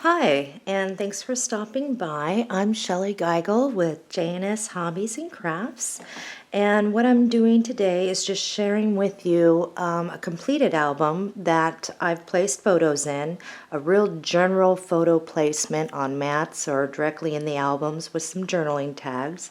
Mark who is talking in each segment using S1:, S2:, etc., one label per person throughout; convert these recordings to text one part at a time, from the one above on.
S1: Hi, and thanks for stopping by. I'm Shellie Geigle with J&S Hobbies and Crafts, and what I'm doing today is just sharing with you a completed album that I've placed photos in, a real general photo placement on mats or directly in the albums with some journaling tags.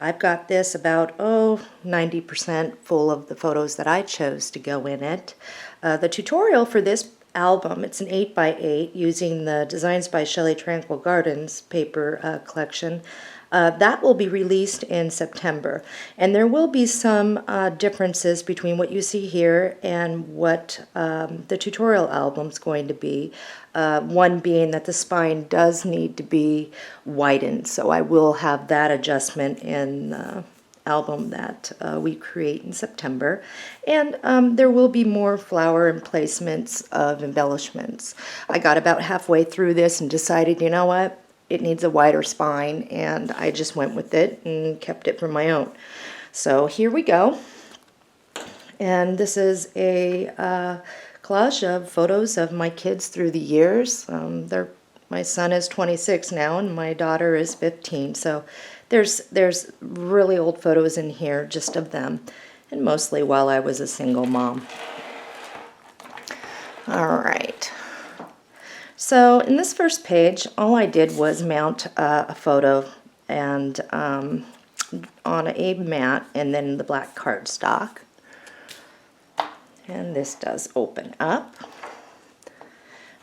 S1: I've got this about 90% full of the photos that I chose to go in it. The tutorial for this album, it's an 8x8 using the Designs by Shellie Tranquil Gardens paper collection. That will be released in September, and there will be some differences between what you see here and what the tutorial album's going to be. One being that the spine does need to be widened, so I will have that adjustment in the album that we create in September. And there will be more flower and placements of embellishments. I got about halfway through this and decided, you know what? It needs a wider spine, and I just went with it and kept it for my own. So here we go. And this is a collage of photos of my kids through the years. My son is 26 now, and my daughter is 15. So there's really old photos in here, just of them, and mostly while I was a single mom. All right. So in this first page, all I did was mount a photo and on a mat, and then the black cardstock. And this does open up.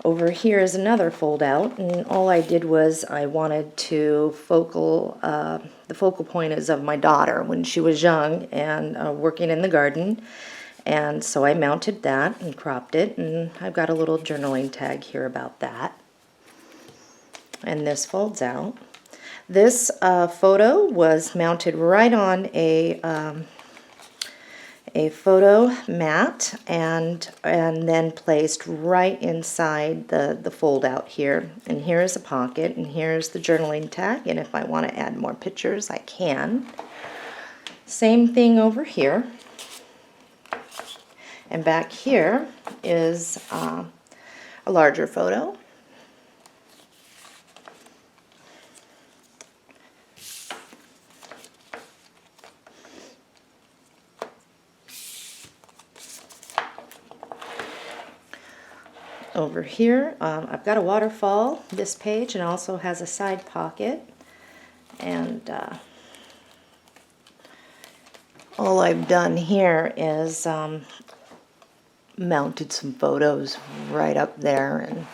S1: Over here is another fold out, and all I did was I wanted to the focal point is of my daughter when she was young and working in the garden. And so I mounted that and cropped it, and I've got a little journaling tag here about that. And this folds out. This photo was mounted right on a photo mat and then placed right inside the fold out here. And here is a pocket, and here's the journaling tag, and if I want to add more pictures I can. Same thing over here. And back here is a larger photo. Over here, I've got a waterfall, this page, and also has a side pocket. And all I've done here is mounted some photos right up there,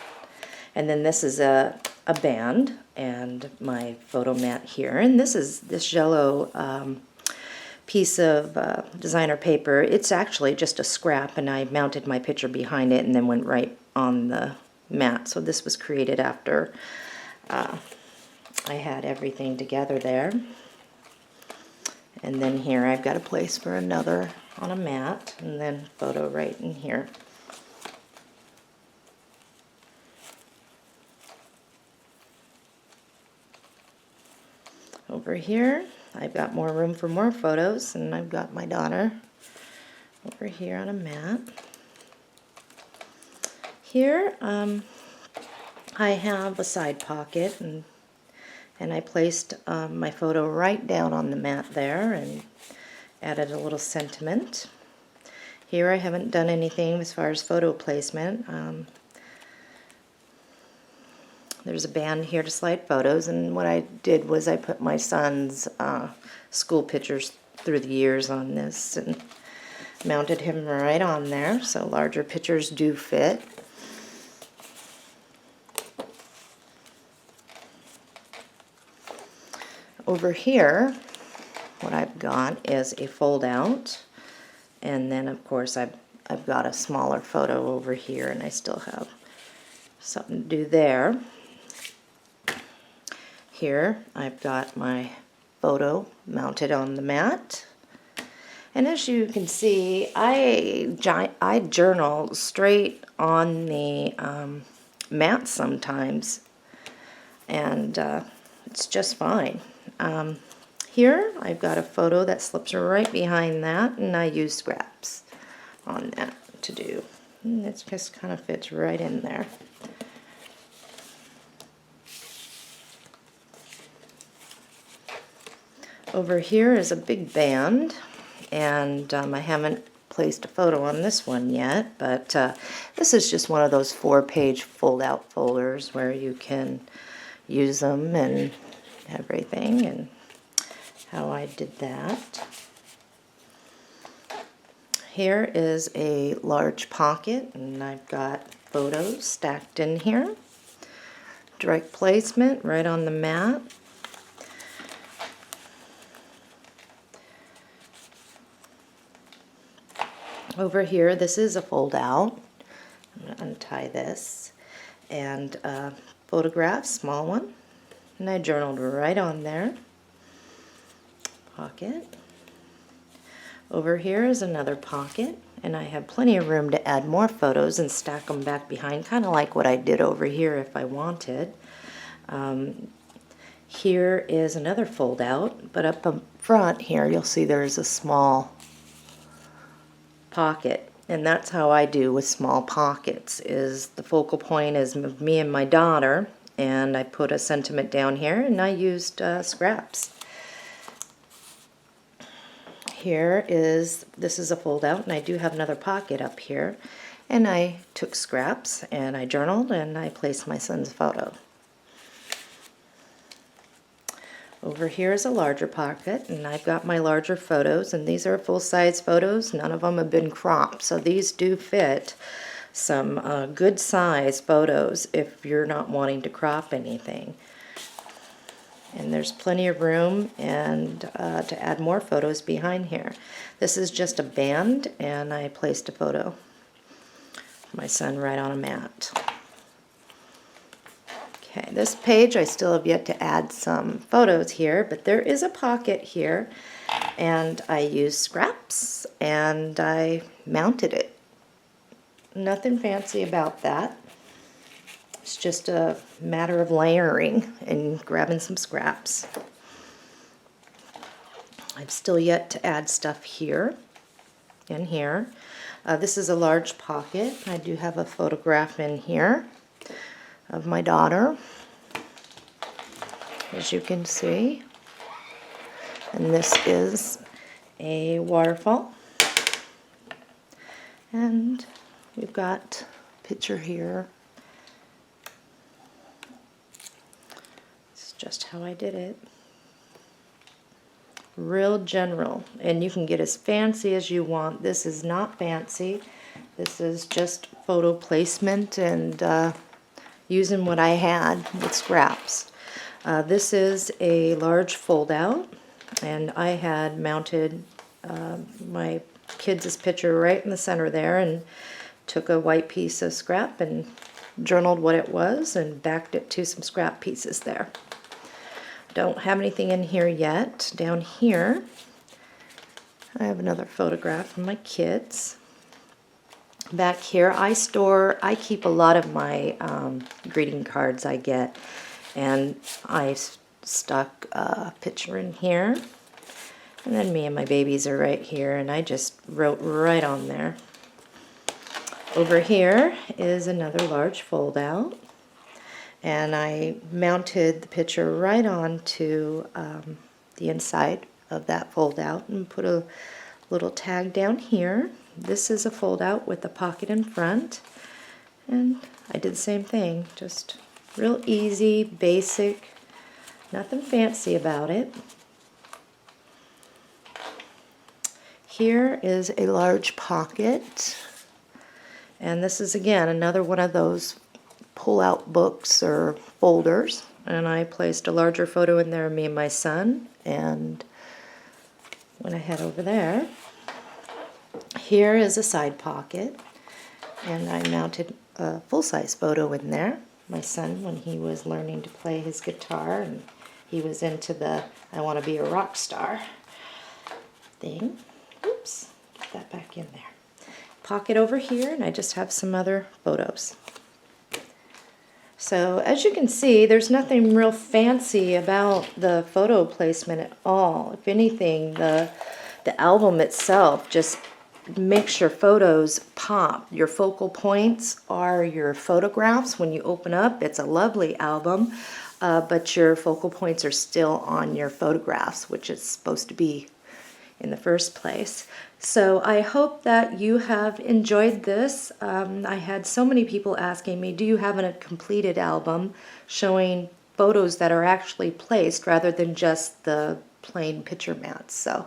S1: and then this is a band and my photo mat here, and this is this yellow piece of designer paper. It's actually just a scrap, and I mounted my picture behind it and then went right on the mat. So this was created after I had everything together there. And then here I've got a place for another on a mat, and then photo right in here. Over here I've got more room for more photos, and I've got my daughter over here on a mat. Here I have a side pocket, and I placed my photo right down on the mat there and added a little sentiment. Here I haven't done anything as far as photo placement. There's a band here to slide photos, and what I did was I put my son's school pictures through the years on this and mounted him right on there, so larger pictures do fit. Over here, what I've got is a fold out, and then of course I've got a smaller photo over here, and I still have something to do there. Here I've got my photo mounted on the mat, and as you can see, I journal straight on the mat sometimes, and it's just fine. Here I've got a photo that slips right behind that, and I use scraps on that to do. And it just kind of fits right in there. Over here is a big band, and I haven't placed a photo on this one yet, but this is just one of those 4-page fold-out folders where you can use them and everything, and how I did that. Here is a large pocket, and I've got photos stacked in here. Direct placement right on the mat. Over here, this is a fold out. I'm going to untie this. And photograph, small one. And I journaled right on there. Pocket. Over here is another pocket. And I have plenty of room to add more photos and stack them back behind, kind of like what I did over here if I wanted. Here is another fold out, but up front here you'll see there's a small pocket, and that's how I do with small pockets. Is the focal point is me and my daughter, and I put a sentiment down here, and I used scraps. This is a fold out, and I do have another pocket up here, and I took scraps and I journaled and I placed my son's photo. Over here is a larger pocket, and I've got my larger photos, and these are full-size photos. None of them have been cropped, so these do fit some good size photos if you're not wanting to crop anything. And there's plenty of room and to add more photos behind here. This is just a band, and I placed a photo of my son right on a mat. Okay, this page I still have yet to add some photos here, but there is a pocket here, and I used scraps and I mounted it. Nothing fancy about that. It's just a matter of layering and grabbing some scraps. I've still yet to add stuff here and here. This is a large pocket. I do have a photograph in here of my daughter, as you can see. And this is a waterfall. And we've got a picture here. It's just how I did it. Real general, and you can get as fancy as you want. This is not fancy. This is just photo placement and using what I had with scraps. This is a large fold out, and I had mounted my kids' picture right in the center there, and took a white piece of scrap and journaled what it was and backed it to some scrap pieces there. Don't have anything in here yet. Down here I have another photograph of my kids. Back here I keep a lot of my greeting cards I get, and I stuck a picture in here, and then me and my babies are right here, and I just wrote right on there. Over here is another large fold out, and I mounted the picture right onto the inside of that fold out and put a little tag down here. This is a fold out with a pocket in front, and I did the same thing, just real easy, basic, nothing fancy about it. Here is a large pocket, and this is again another one of those pull-out books or folders, and I placed a larger photo in there of me and my son, and when I head over there, here is a side pocket, and I mounted a full-size photo in there. My son, when he was learning to play his guitar, and he was into the I want to be a rock star thing. Oops, get that back in there. Pocket over here, and I just have some other photos. So as you can see, there's nothing real fancy about the photo placement at all. If anything, the album itself just makes your photos pop. Your focal points are your photographs. When you open up, it's a lovely album. but your focal points are still on your photographs, which it's supposed to be in the first place. So I hope that you have enjoyed this. I had so many people asking me, do you have a completed album showing photos that are actually placed rather than just the plain picture mats? So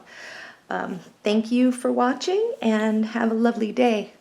S1: thank you for watching and have a lovely day.